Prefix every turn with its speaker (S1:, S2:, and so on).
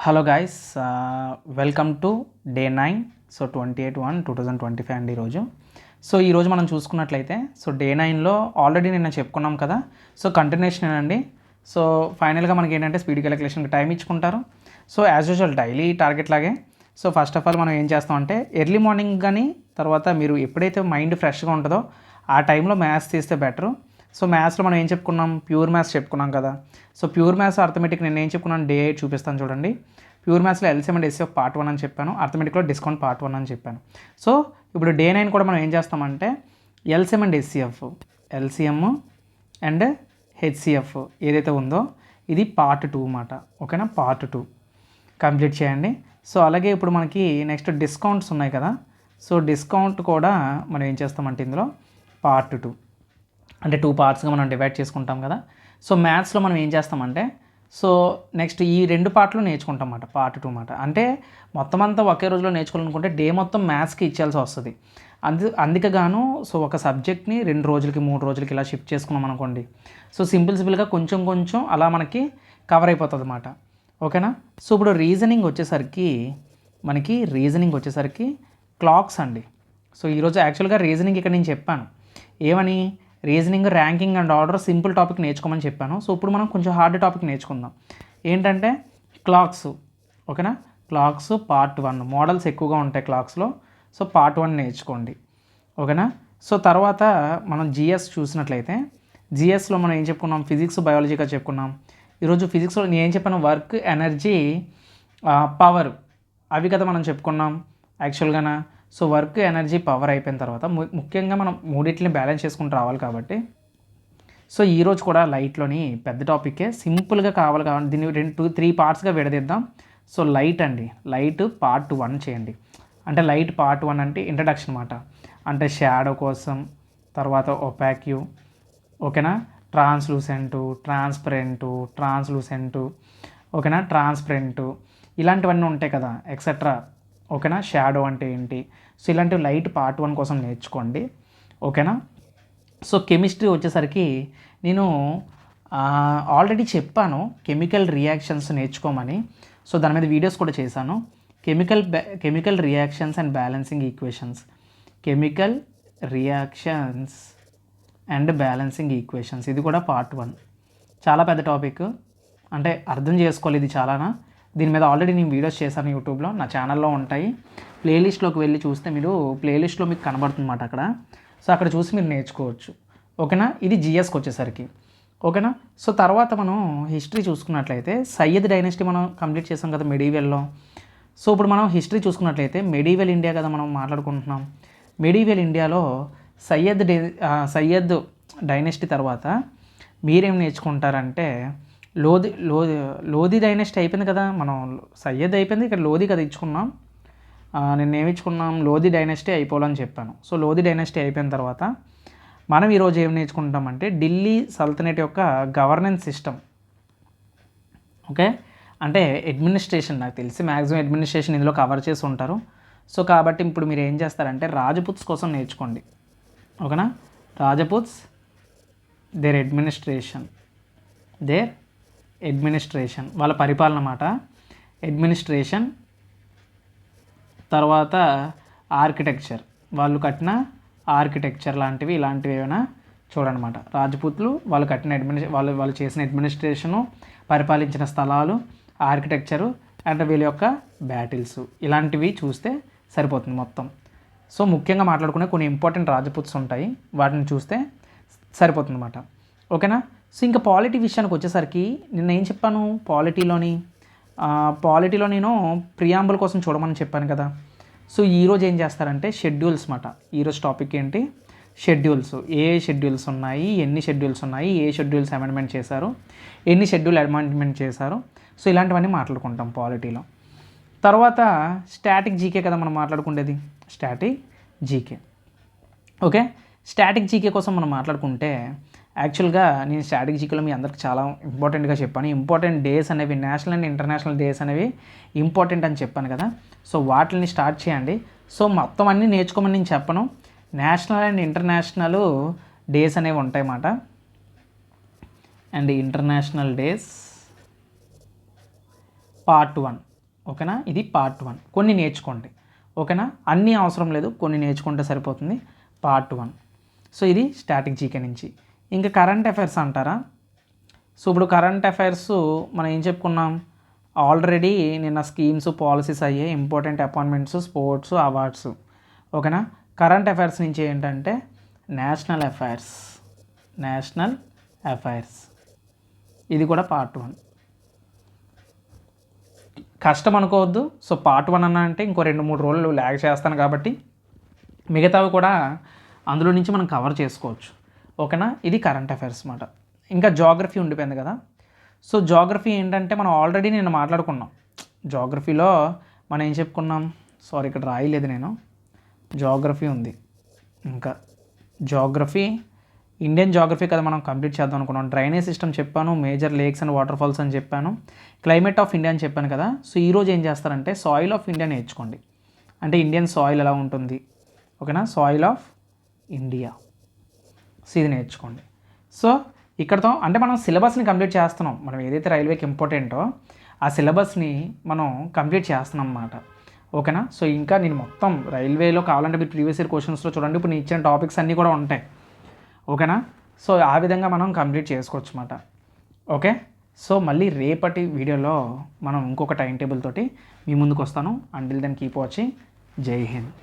S1: Hello guys, welcome to day 9. So 28/1/2025 అండి ఈరోజు. So ఈరోజు మనం చూసుకున్నట్లయితే డే 9లో ఆల్రెడీ నిన్న చెప్పుకున్నాం కదా. సో కంటిన్యూషన్ అండి. సో ఫైనల్గా మనకి ఏంటంటే స్పీడ్ క్యాలిక్యులేషన్కి టైం ఇచ్చుకుంటారు. So as usual daily target లాగే. సో ఫస్ట్ ఆఫ్ ఆల్ మనం ఏం చేస్తామంటే ఎర్లీ మార్నింగ్ కానీ తర్వాత మీరు ఎప్పుడైతే మైండ్ ఫ్రెష్గా ఉంటుందో ఆ టైంలో మ్యాథ్స్ తీస్తే బెటరు. సో మ్యాథ్స్లో మనం ఏం చెప్పుకున్నాం, ప్యూర్ మ్యాథ్స్ చెప్పుకున్నాం కదా. సో ప్యూర్ మ్యాథ్స్ అర్థమెటిక్ నేను ఏం చెప్పుకున్నాను, డే 8 చూపిస్తాను చూడండి. ప్యూర్ మ్యాథ్స్లో ఎల్సిఎం అండ్ ఎస్సిఎఫ్ పార్ట్ 1 అని చెప్పాను, అర్థమెటిక్లో డిస్కౌంట్ పార్ట్ 1 అని చెప్పాను. సో ఇప్పుడు డే 9 కూడా మనం ఏం చేస్తామంటే LCM and SCF, LCM and HCF ఏదైతే ఉందో ఇది పార్ట్ 2 అన్నమాట. ఓకేనా, పార్ట్ 2 కంప్లీట్ చేయండి. సో అలాగే ఇప్పుడు మనకి నెక్స్ట్ డిస్కౌంట్స్ ఉన్నాయి కదా. సో డిస్కౌంట్ కూడా మనం ఏం చేస్తామంటే ఇందులో పార్ట్ 2 అంటే 2 పార్ట్స్గా మనం డివైడ్ చేసుకుంటాం కదా. సో మ్యాథ్స్లో మనం ఏం చేస్తామంటే సో నెక్స్ట్ ఈ 2 పార్ట్లు నేర్చుకుంటాం అన్నమాట, పార్ట్ 2 అన్నమాట. అంటే మొత్తం అంతా ఒకే రోజులో నేర్చుకోవాలనుకుంటే డే మొత్తం మ్యాథ్స్కి ఇచ్చేయాల్సి వస్తుంది. అందుకే గాను సో ఒక సబ్జెక్ట్ని 2 రోజులకి 3 రోజులకి ఇలా షిఫ్ట్ చేసుకున్నాం అనుకోండి. సో సింపుల్గా కొంచెం కొంచెం అలా మనకి కవర్ అయిపోతుంది అన్నమాట. ఓకేనా. సో ఇప్పుడు రీజనింగ్ వచ్చేసరికి క్లాక్స్ అండి. సో ఈరోజు యాక్చువల్గా రీజనింగ్ ఇక్కడ నేను చెప్పాను ఏమని, reasoning ranking and order simple topic నేర్చుకోమని చెప్పాను. సో ఇప్పుడు మనం కొంచెం హార్డ్ టాపిక్ నేర్చుకుందాం. ఏంటంటే క్లాక్స్. ఓకేనా, క్లాక్స్ పార్ట్ 1 మోడల్స్ ఎక్కువగా ఉంటాయి క్లాక్స్లో. సో పార్ట్ 1 నేర్చుకోండి. ఓకేనా. సో తర్వాత మనం జిఎస్ చూసినట్లయితే జిఎస్లో మనం ఏం చెప్పుకున్నాం, ఫిజిక్స్ బయాలజీగా చెప్పుకున్నాం. ఈరోజు ఫిజిక్స్లో నేను ఏం చెప్పాను, వర్క్, ఎనర్జీ, పవర్ అవి కదా మనం చెప్పుకున్నాం యాక్చువల్గానా. సో వర్క్, ఎనర్జీ, పవర్ అయిపోయిన తర్వాత ముఖ్యంగా మనం మూడింటిని బ్యాలెన్స్ చేసుకుంటూ రావాలి కాబట్టి సో ఈరోజు కూడా లైట్లోని పెద్ద టాపిక్కే సింపుల్గా కావాలి దీన్ని 2-3 పార్ట్స్గా విడదీద్దాం. సో లైట్ అండి, లైట్ పార్ట్ 1 చేయండి. అంటే లైట్ పార్ట్ 1 అంటే ఇంట్రడక్షన్ అన్నమాట. అంటే షాడో కోసం, తర్వాత ఒపాక్యూ, ఓకేనా, ట్రాన్స్లూసెంటు, ట్రాన్స్పరెంటు, ఓకేనా, ట్రాన్స్పరెంటు ఇలాంటివన్నీ ఉంటాయి కదా ఎక్సెట్రా. ఓకేనా, షాడో అంటే ఏంటి, సో ఇలాంటివి లైట్ పార్ట్ 1 కోసం నేర్చుకోండి. ఓకేనా. సో కెమిస్ట్రీ వచ్చేసరికి నేను ఆల్రెడీ చెప్పాను కెమికల్ రియాక్షన్స్ నేర్చుకోమని. సో దాని మీద వీడియోస్ కూడా చేశాను. Chemical reactions and balancing equations, chemical reactions and balancing equations ఇది కూడా పార్ట్ 1. చాలా పెద్ద టాపిక్, అంటే అర్థం చేసుకోవాలి ఇది చాలానా. దీని మీద ఆల్రెడీ నేను వీడియోస్ చేశాను యూట్యూబ్లో, నా ఛానల్లో ఉంటాయి. ప్లేలిస్ట్లోకి వెళ్ళి చూస్తే మీరు ప్లేలిస్ట్లో మీకు కనబడుతుందన్నమాట అక్కడ. సో అక్కడ చూసి మీరు నేర్చుకోవచ్చు. ఓకేనా. ఇది జిఎస్కి వచ్చేసరికి. ఓకేనా. సో తర్వాత మనం హిస్టరీ చూసుకున్నట్లయితే సయ్యద్ డైనస్టీ మనం కంప్లీట్ చేసాం కదా మెడీవెల్లో. సో ఇప్పుడు మనం హిస్టరీ చూసుకున్నట్లయితే మెడీవెల్ ఇండియా కదా మనం మాట్లాడుకుంటున్నాం. మెడీవెల్ ఇండియాలో సయ్యద్ డైనస్టీ తర్వాత మీరేం నేర్చుకుంటారంటే లోధి డైనస్టీ అయిపోయింది కదా, మనం సయ్యద్ అయిపోయింది, ఇక్కడ లోధి కదా ఇచ్చుకున్నాం. నేను ఏమి ఇచ్చుకున్నాం, లోధి డైనస్టీ అయిపోవాలని చెప్పాను. సో లోధి డైనస్టీ అయిపోయిన తర్వాత మనం ఈరోజు ఏం నేర్చుకుంటామంటే ఢిల్లీ సల్తనేట్ యొక్క గవర్నెన్స్ సిస్టమ్. ఓకే, అంటే అడ్మినిస్ట్రేషన్, నాకు తెలిసి మ్యాక్సిమం అడ్మినిస్ట్రేషన్ ఇందులో కవర్ చేసి ఉంటారు. సో కాబట్టి ఇప్పుడు మీరు ఏం చేస్తారంటే రాజపుత్స్ కోసం నేర్చుకోండి. ఓకేనా, రాజపుత్స్ దేర్ అడ్మినిస్ట్రేషన్ వాళ్ళ పరిపాలన అన్నమాట. అడ్మినిస్ట్రేషన్ తర్వాత ఆర్కిటెక్చర్, వాళ్ళు కట్టిన ఆర్కిటెక్చర్ ఇలాంటివి ఏమైనా చూడనమాట. రాజపుత్లు వాళ్ళు కట్టిన వాళ్ళు చేసిన అడ్మినిస్ట్రేషను, పరిపాలించిన స్థలాలు, ఆర్కిటెక్చరు అండ్ వీళ్ళ యొక్క బ్యాటిల్స్ ఇలాంటివి చూస్తే సరిపోతుంది మొత్తం. సో ముఖ్యంగా మాట్లాడుకునే కొన్ని ఇంపార్టెంట్ రాజపుత్స్ ఉంటాయి, వాటిని చూస్తే సరిపోతుంది అన్నమాట. ఓకేనా. సో ఇంకా పాలిటీ విషయానికి వచ్చేసరికి నిన్న ఏం చెప్పాను, పాలిటీలో నేను ప్రియాంబుల్ కోసం చూడమని చెప్పాను కదా. సో ఈరోజు ఏం చేస్తారంటే షెడ్యూల్స్ అన్నమాట. ఈరోజు టాపిక్ ఏంటి, షెడ్యూల్స్. ఏ షెడ్యూల్స్ ఉన్నాయి, ఎన్ని షెడ్యూల్స్ ఉన్నాయి, ఏ షెడ్యూల్స్ అమెండ్మెంట్ చేశారు, ఎన్ని షెడ్యూల్ అమెండ్మెంట్ చేశారు, సో ఇలాంటివన్నీ మాట్లాడుకుంటాం పాలిటీలో. తర్వాత స్టాటిక్ జీకే కదా మనం మాట్లాడుకునేది, static GK. Okay, static GK కోసం మనం మాట్లాడుకుంటే యాక్చువల్గా నేను స్టాటిక్ జీకేలో మీ అందరికి చాలా ఇంపార్టెంట్గా చెప్పాను. ఇంపార్టెంట్ డేస్ అనేవి, నేషనల్ అండ్ ఇంటర్నేషనల్ డేస్ అనేవి ఇంపార్టెంట్ అని చెప్పాను కదా. సో వాటిని స్టార్ట్ చేయండి. సో మొత్తం అన్నీ నేర్చుకోమని నేను చెప్పను, నేషనల్ అండ్ ఇంటర్నేషనల్ డేస్ అనేవి ఉంటాయి అన్నమాట. అండ్ ఇంటర్నేషనల్ డేస్ పార్ట్ 1 ఓకేనా, ఇది పార్ట్ 1. కొన్ని నేర్చుకోండి, ఓకేనా, అన్నీ అవసరం లేదు, కొన్ని నేర్చుకుంటే సరిపోతుంది. పార్ట్ 1. సో ఇది స్టాటిక్ జీకే నుంచి. ఇంకా కరెంట్ అఫైర్స్ అంటారా? సో ఇప్పుడు కరెంట్ అఫైర్స్ మనం ఏం చెప్పుకున్నాం ఆల్రెడీ నిన్న, స్కీమ్స్ పాలసీస్ అయ్యాయి, ఇంపార్టెంట్ అపాయింట్మెంట్స్, స్పోర్ట్స్, అవార్డ్స్. ఓకేనా, కరెంట్ అఫైర్స్ నుంచి ఏంటంటే నేషనల్ అఫైర్స్ ఇది కూడా పార్ట్ 1. కష్టం అనుకోవద్దు. సో పార్ట్ 1 అన్న అంటే ఇంకో 2-3 రోజులు ల్యాగ్ చేస్తాను కాబట్టి మిగతావి కూడా అందులో నుంచి మనం కవర్ చేసుకోవచ్చు. ఓకేనా, ఇది కరెంట్ అఫైర్స్ అన్నమాట. ఇంకా జాగ్రఫీ ఉండిపోయింది కదా. సో జాగ్రఫీ ఏంటంటే మనం ఆల్రెడీ నేను మాట్లాడుకున్నాం. జాగ్రఫీలో మనం ఏం చెప్పుకున్నాం, సారీ ఇక్కడ రాయలేదు నేను, జాగ్రఫీ ఉంది. ఇంకా జాగ్రఫీ, ఇండియన్ జాగ్రఫీ కదా మనం కంప్లీట్ చేద్దాం అనుకున్నాం. డ్రైనేజ్ సిస్టమ్ చెప్పాను, major lakes and waterfalls అని చెప్పాను, క్లైమేట్ ఆఫ్ ఇండియా అని చెప్పాను కదా. సో ఈరోజు ఏం చేస్తారంటే సాయిల్ ఆఫ్ ఇండియా నేర్చుకోండి. అంటే ఇండియన్ సాయిల్ ఎలా ఉంటుంది, ఓకేనా, సాయిల్ ఆఫ్ ఇండియా, సో ఇది నేర్చుకోండి. సో ఇక్కడతో అంటే మనం సిలబస్ని కంప్లీట్ చేస్తున్నాం. మనం ఏదైతే రైల్వేకి ఇంపార్టెంటో ఆ సిలబస్ని మనం కంప్లీట్ చేస్తున్నాం అన్నమాట. ఓకేనా, సో ఇంకా నేను మొత్తం రైల్వేలో కావాలంటే మీరు ప్రీవియస్ ఇయర్ క్వశ్చన్స్లో చూడండి, ఇప్పుడు నేను ఇచ్చిన టాపిక్స్ అన్నీ కూడా ఉంటాయి. ఓకేనా, సో ఆ విధంగా మనం కంప్లీట్ చేసుకోవచ్చు అన్నమాట. ఓకే, సో మళ్ళీ రేపటి వీడియోలో మనం ఇంకొక టైం టేబుల్ తోటి మీ ముందుకు వస్తాను. Until then keep watching. Jai Hind.